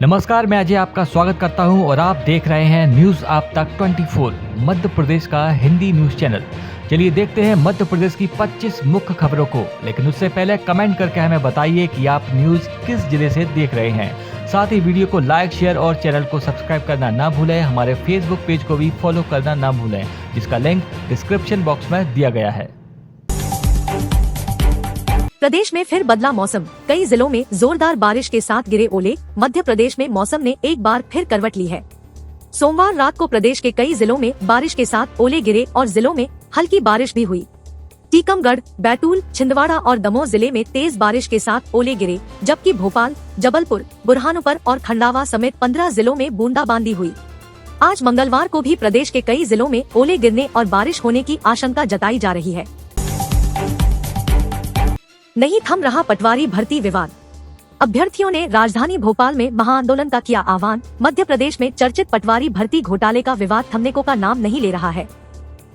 नमस्कार, मैं अजय आपका स्वागत करता हूं और आप देख रहे हैं न्यूज़ आप तक 24 मध्य प्रदेश का हिंदी न्यूज़ चैनल। चलिए देखते हैं मध्य प्रदेश की 25 मुख्य खबरों को, लेकिन उससे पहले कमेंट करके हमें बताइए कि आप न्यूज़ किस जिले से देख रहे हैं। साथ ही वीडियो को लाइक, शेयर और चैनल को सब्सक्राइब करना ना भूलें। हमारे फेसबुक पेज को भी फॉलो करना ना भूलें, जिसका लिंक डिस्क्रिप्शन बॉक्स में दिया गया है। प्रदेश में फिर बदला मौसम, कई जिलों में जोरदार बारिश के साथ गिरे ओले। मध्य प्रदेश में मौसम ने एक बार फिर करवट ली है। सोमवार रात को प्रदेश के कई जिलों में बारिश के साथ ओले गिरे और जिलों में हल्की बारिश भी हुई। टीकमगढ़, बैतूल, छिंदवाड़ा और दमोह जिले में तेज बारिश के साथ ओले गिरे, जबकि भोपाल, जबलपुर, बुरहानुपर और खंडावा समेत 15 जिलों में बूंदाबांदी हुई। आज मंगलवार को भी प्रदेश के कई जिलों में ओले गिरने और बारिश होने की आशंका जताई जा रही है। नहीं थम रहा पटवारी भर्ती विवाद, अभ्यर्थियों ने राजधानी भोपाल में महाआंदोलन का किया आह्वान। मध्य प्रदेश में चर्चित पटवारी भर्ती घोटाले का विवाद थमने को का नाम नहीं ले रहा है।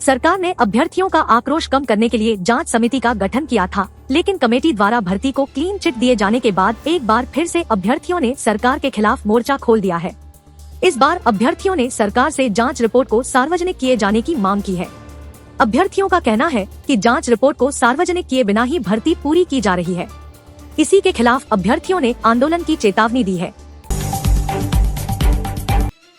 सरकार ने अभ्यर्थियों का आक्रोश कम करने के लिए जांच समिति का गठन किया था, लेकिन कमेटी द्वारा भर्ती को क्लीन चिट दिए जाने के बाद एक बार फिर से अभ्यर्थियों ने सरकार के खिलाफ मोर्चा खोल दिया है। इस बार अभ्यर्थियों ने सरकार से जांच रिपोर्ट को सार्वजनिक किए जाने की मांग की है। अभ्यर्थियों का कहना है कि जांच रिपोर्ट को सार्वजनिक किए बिना ही भर्ती पूरी की जा रही है। इसी के खिलाफ अभ्यर्थियों ने आंदोलन की चेतावनी दी है।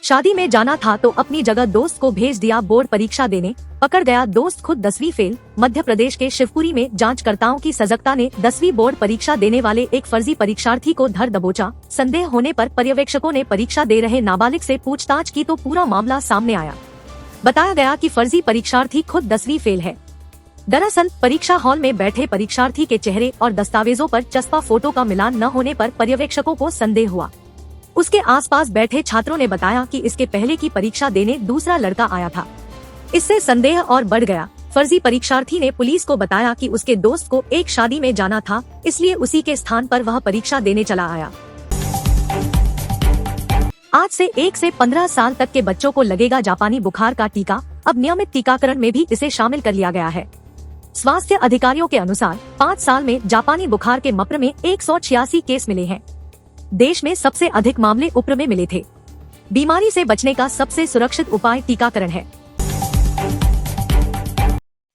शादी में जाना था तो अपनी जगह दोस्त को भेज दिया बोर्ड परीक्षा देने, पकड़ गया दोस्त खुद 10वीं फेल। मध्य प्रदेश के शिवपुरी में जांचकर्ताओं की सजगता ने 10वीं बोर्ड परीक्षा देने वाले एक फर्जी परीक्षार्थी को धर दबोचा। संदेह होने पर पर्यवेक्षकों ने परीक्षा दे रहे नाबालिग से पूछताछ की तो पूरा मामला सामने आया। बताया गया कि फर्जी परीक्षार्थी खुद 10वीं फेल है। दरअसल परीक्षा हॉल में बैठे परीक्षार्थी के चेहरे और दस्तावेजों पर चस्पा फोटो का मिलान न होने पर पर्यवेक्षकों को संदेह हुआ। उसके आसपास बैठे छात्रों ने बताया कि इसके पहले की परीक्षा देने दूसरा लड़का आया था। इससे संदेह और बढ़ गया। फर्जी परीक्षार्थी ने पुलिस को बताया कि उसके दोस्त को एक शादी में जाना था, इसलिए उसी के स्थान पर वह परीक्षा देने चला आया। आज से 1 से 15 साल तक के बच्चों को लगेगा जापानी बुखार का टीका। अब नियमित टीकाकरण में भी इसे शामिल कर लिया गया है। स्वास्थ्य अधिकारियों के अनुसार 5 साल में जापानी बुखार के मप्र में 186 केस मिले हैं। देश में सबसे अधिक मामले उप्र में मिले थे। बीमारी से बचने का सबसे सुरक्षित उपाय टीकाकरण है।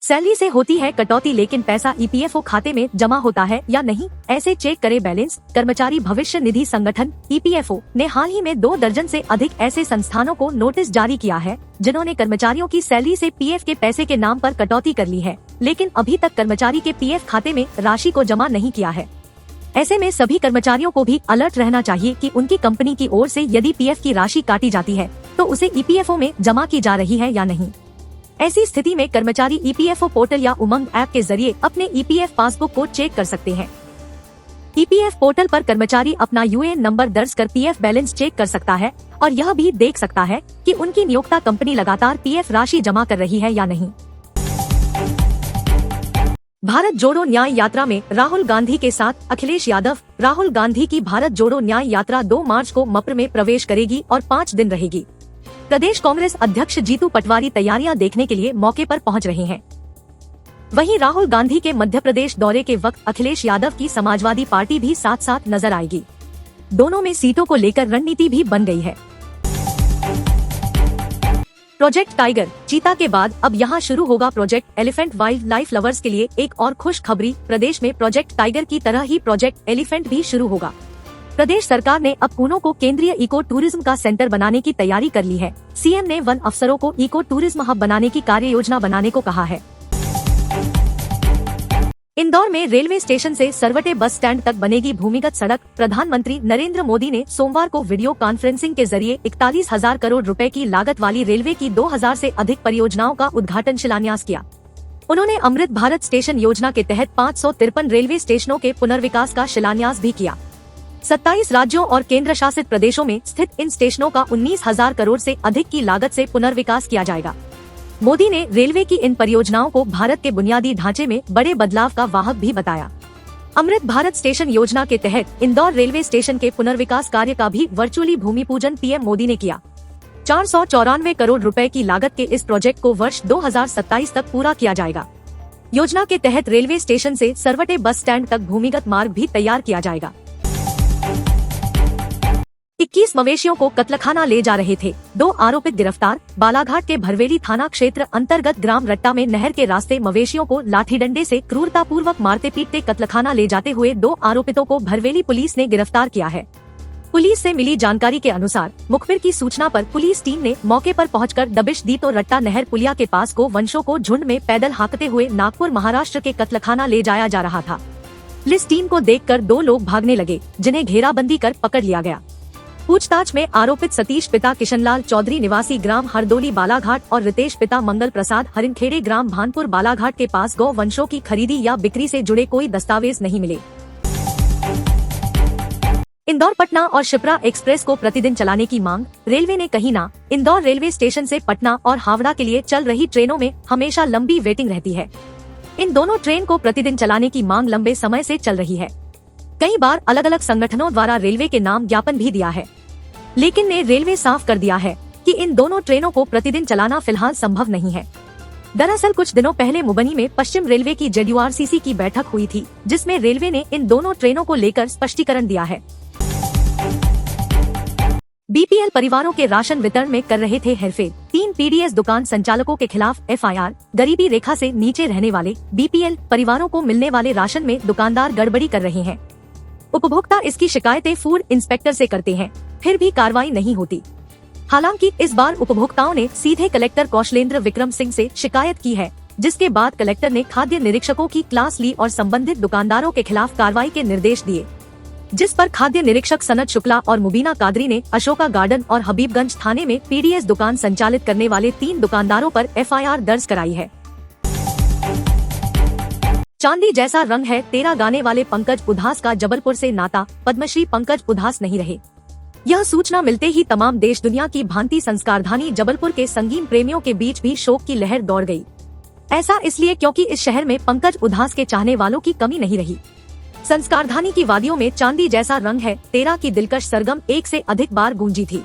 सैलरी से होती है कटौती, लेकिन पैसा ईपीएफओ खाते में जमा होता है या नहीं, ऐसे चेक करे बैलेंस। कर्मचारी भविष्य निधि संगठन ईपीएफओ ने हाल ही में 2 दर्जन से अधिक ऐसे संस्थानों को नोटिस जारी किया है, जिन्होंने कर्मचारियों की सैलरी से पीएफ के पैसे के नाम पर कटौती कर ली है, लेकिन अभी तक कर्मचारी के पीएफ खाते में राशि को जमा नहीं किया है। ऐसे में सभी कर्मचारियों को भी अलर्ट रहना चाहिए कि उनकी कंपनी की ओर से यदि पीएफ की राशि काटी जाती है तो उसे ईपीएफओ में जमा की जा रही है या नहीं। ऐसी स्थिति में कर्मचारी ईपीएफओ पोर्टल या उमंग ऐप के जरिए अपने ईपीएफ पासबुक को चेक कर सकते हैं। ईपीएफ पोर्टल पर कर्मचारी अपना यूएएन नंबर दर्ज कर पीएफ बैलेंस चेक कर सकता है और यह भी देख सकता है कि उनकी नियोक्ता कंपनी लगातार पीएफ राशि जमा कर रही है या नहीं। भारत जोड़ो न्याय यात्रा में राहुल गांधी के साथ अखिलेश यादव। राहुल गांधी की भारत जोड़ो न्याय यात्रा 2 मार्च को मप्र में प्रवेश करेगी और 5 दिन रहेगी। प्रदेश कांग्रेस अध्यक्ष जीतू पटवारी तैयारियां देखने के लिए मौके पर पहुंच रहे हैं। वहीं राहुल गांधी के मध्य प्रदेश दौरे के वक्त अखिलेश यादव की समाजवादी पार्टी भी साथ साथ नजर आएगी। दोनों में सीटों को लेकर रणनीति भी बन गई है। प्रोजेक्ट टाइगर, चीता के बाद अब यहां शुरू होगा project elephant. Wild life lovers के लिए एक और खुशखबरी, प्रदेश में प्रोजेक्ट टाइगर की तरह ही प्रोजेक्ट एलिफेंट भी शुरू होगा। प्रदेश सरकार ने अब कूनो को केंद्रीय इको टूरिज्म का सेंटर बनाने की तैयारी कर ली है। सीएम ने वन अफसरों को इको टूरिज्म हब बनाने की कार्य योजना बनाने को कहा है। इंदौर में रेलवे स्टेशन से सरवटे बस स्टैंड तक बनेगी भूमिगत सड़क। प्रधानमंत्री नरेंद्र मोदी ने सोमवार को वीडियो कॉन्फ्रेंसिंग के जरिए 41,000 करोड़ रुपए की लागत वाली रेलवे की 2000 से अधिक परियोजनाओं का उद्घाटन शिलान्यास किया। उन्होंने अमृत भारत स्टेशन योजना के तहत 553 रेलवे स्टेशनों के पुनर्विकास का शिलान्यास भी किया। 27 राज्यों और केंद्र शासित प्रदेशों में स्थित इन स्टेशनों का 19,000 करोड़ से अधिक की लागत से पुनर्विकास किया जाएगा। मोदी ने रेलवे की इन परियोजनाओं को भारत के बुनियादी ढांचे में बड़े बदलाव का वाहक भी बताया। अमृत भारत स्टेशन योजना के तहत इंदौर रेलवे स्टेशन के पुनर्विकास कार्य का भी वर्चुअली भूमि पूजन पीएम मोदी ने किया। 494 करोड़ रुपए की लागत के इस प्रोजेक्ट को वर्ष 2027 तक पूरा किया जाएगा। योजना के तहत रेलवे स्टेशन से सरवटे बस स्टैंड तक भूमिगत मार्ग भी तैयार किया जाएगा। 21 मवेशियों को कत्लखाना ले जा रहे थे। 2 आरोपित गिरफ्तार। बालाघाट के भरवेली थाना क्षेत्र अंतर्गत ग्राम रट्टा में नहर के रास्ते मवेशियों को लाठी डंडे से क्रूरतापूर्वक मारते पीटते कत्लखाना ले जाते हुए 2 आरोपितों को भरवेली पुलिस ने गिरफ्तार किया है। पुलिस से मिली जानकारी के अनुसार मुखबिर की सूचना पर पुलिस टीम ने मौके पर पहुंचकर दबिश दी तो रट्टा नहर पुलिया के पास गोवंशों को झुंड में पैदल हाँकते हुए नागपुर महाराष्ट्र के कत्लखाना ले जाया जा रहा था। पुलिस टीम को देखकर 2 लोग भागने लगे, जिन्हें घेराबंदी कर पकड़ लिया गया। पूछताछ में आरोपित सतीश पिता किशनलाल चौधरी निवासी ग्राम हरदोली बालाघाट और रितेश पिता मंगल प्रसाद हरिनखेड़े ग्राम भानपुर बालाघाट के पास गौ वंशों की खरीदी या बिक्री से जुड़े कोई दस्तावेज नहीं मिले। इंदौर पटना और शिप्रा एक्सप्रेस को प्रतिदिन चलाने की मांग, रेलवे ने कही ना। इंदौर रेलवे स्टेशन से पटना और हावड़ा के लिए चल रही ट्रेनों में हमेशा लंबी वेटिंग रहती है। इन दोनों ट्रेन को प्रतिदिन चलाने की मांग लंबे समय से चल रही है। कई बार अलग अलग संगठनों द्वारा रेलवे के नाम ज्ञापन भी दिया है, लेकिन ने रेलवे साफ कर दिया है कि इन दोनों ट्रेनों को प्रतिदिन चलाना फिलहाल संभव नहीं है। दरअसल कुछ दिनों पहले मुबनी में पश्चिम रेलवे की JURCC की बैठक हुई थी, जिसमें रेलवे ने इन दोनों ट्रेनों को लेकर स्पष्टीकरण दिया है। BPL परिवारों के राशन वितरण में कर रहे थे हेरफेर। 3 PDS दुकान संचालकों के खिलाफ FIR। गरीबी रेखा से नीचे रहने वाले BPL परिवारों को मिलने वाले राशन में दुकानदार गड़बड़ी कर रहे हैं। उपभोक्ता इसकी शिकायतें फूड इंस्पेक्टर से करते हैं, फिर भी कार्रवाई नहीं होती। हालांकि इस बार उपभोक्ताओं ने सीधे कलेक्टर कौशलेंद्र विक्रम सिंह से शिकायत की है, जिसके बाद कलेक्टर ने खाद्य निरीक्षकों की क्लास ली और संबंधित दुकानदारों के खिलाफ कार्रवाई के निर्देश दिए, जिस पर खाद्य निरीक्षक सनत शुक्ला और मुबीना कादरी ने अशोका गार्डन और हबीबगंज थाने में PDS दुकान संचालित करने वाले 3 दुकानदारों पर FIR दर्ज कराई है। चांदी जैसा रंग है तेरा गाने वाले पंकज उधास का जबलपुर से नाता, पद्मश्री पंकज उधास नहीं रहे। यह सूचना मिलते ही तमाम देश दुनिया की भांति संस्कारधानी जबलपुर के संगीत प्रेमियों के बीच भी शोक की लहर दौड़ गई। ऐसा इसलिए क्योंकि इस शहर में पंकज उधास के चाहने वालों की कमी नहीं रही। संस्कारधानी की वादियों में चांदी जैसा रंग है तेरा की दिलकश सरगम 1 से अधिक बार गूंजी थी।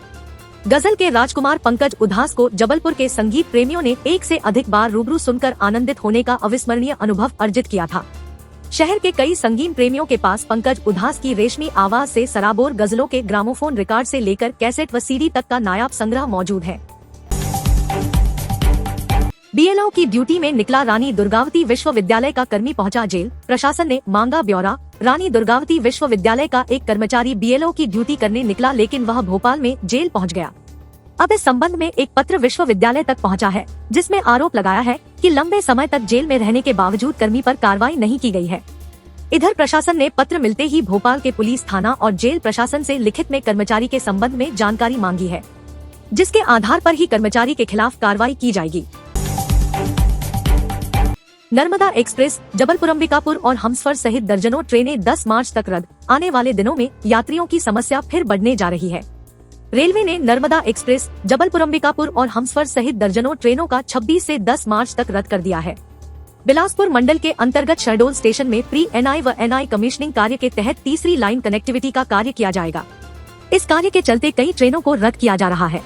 गजल के राजकुमार पंकज उधास को जबलपुर के संगीत प्रेमियों ने 1 से अधिक बार रूबरू सुनकर आनंदित होने का अविस्मरणीय अनुभव अर्जित किया था। शहर के कई संगीत प्रेमियों के पास पंकज उधास की रेशमी आवाज से सराबोर गजलों के ग्रामोफोन रिकॉर्ड से लेकर कैसेट व CD तक का नायाब संग्रह मौजूद है। BLO की ड्यूटी में निकला रानी दुर्गावती विश्वविद्यालय का कर्मी पहुंचा जेल, प्रशासन ने मांगा ब्यौरा। रानी दुर्गावती विश्वविद्यालय का एक कर्मचारी BLO की ड्यूटी करने निकला, लेकिन वह भोपाल में जेल पहुंच गया। अब इस संबंध में एक पत्र विश्वविद्यालय तक पहुंचा है, जिसमें आरोप लगाया है कि लंबे समय तक जेल में रहने के बावजूद कर्मी पर कार्रवाई नहीं की गई है। इधर प्रशासन ने पत्र मिलते ही भोपाल के पुलिस थाना और जेल प्रशासन से लिखित में कर्मचारी के संबंध में जानकारी मांगी है, जिसके आधार पर ही कर्मचारी के खिलाफ कार्रवाई की जाएगी। नर्मदा एक्सप्रेस, जबलपुर अंबिकापुर और हमसफर सहित दर्जनों ट्रेनें 10 मार्च तक रद्द। आने वाले दिनों में यात्रियों की समस्या फिर बढ़ने जा रही है। रेलवे ने नर्मदा एक्सप्रेस, जबलपुर अंबिकापुर और हमसफर सहित दर्जनों ट्रेनों का 26 से 10 मार्च तक रद्द कर दिया है। बिलासपुर मंडल के अंतर्गत शहडोल स्टेशन में प्री NI व NI कमीशनिंग कार्य के तहत तीसरी लाइन कनेक्टिविटी का कार्य किया जाएगा। इस कार्य के चलते कई ट्रेनों को रद्द किया जा रहा है।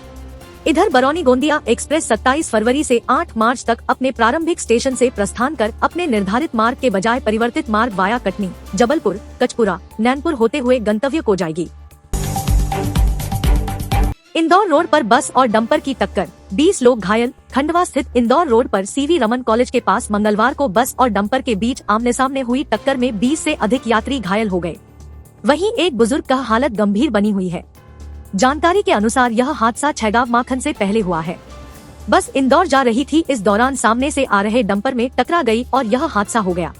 इधर बरौनी गोंदिया एक्सप्रेस 27 फरवरी से 8 मार्च तक अपने प्रारंभिक स्टेशन से प्रस्थान कर अपने निर्धारित मार्ग के बजाय परिवर्तित मार्ग वाया कटनी, जबलपुर, कचपुरा, नैनपुर होते हुए गंतव्य को जाएगी। इंदौर रोड पर बस और डंपर की टक्कर, 20 लोग घायल। खंडवा स्थित इंदौर रोड पर CV रमन कॉलेज के पास मंगलवार को बस और डंपर के बीच आमने सामने हुई टक्कर में 20 से अधिक यात्री घायल हो गए। वहीं एक बुजुर्ग का हालत गंभीर बनी हुई है। जानकारी के अनुसार यह हादसा छैगांव माखन से पहले हुआ है। बस इंदौर जा रही थी, इस दौरान सामने से आ रहे डंपर में टकरा गई और यह हादसा हो गया।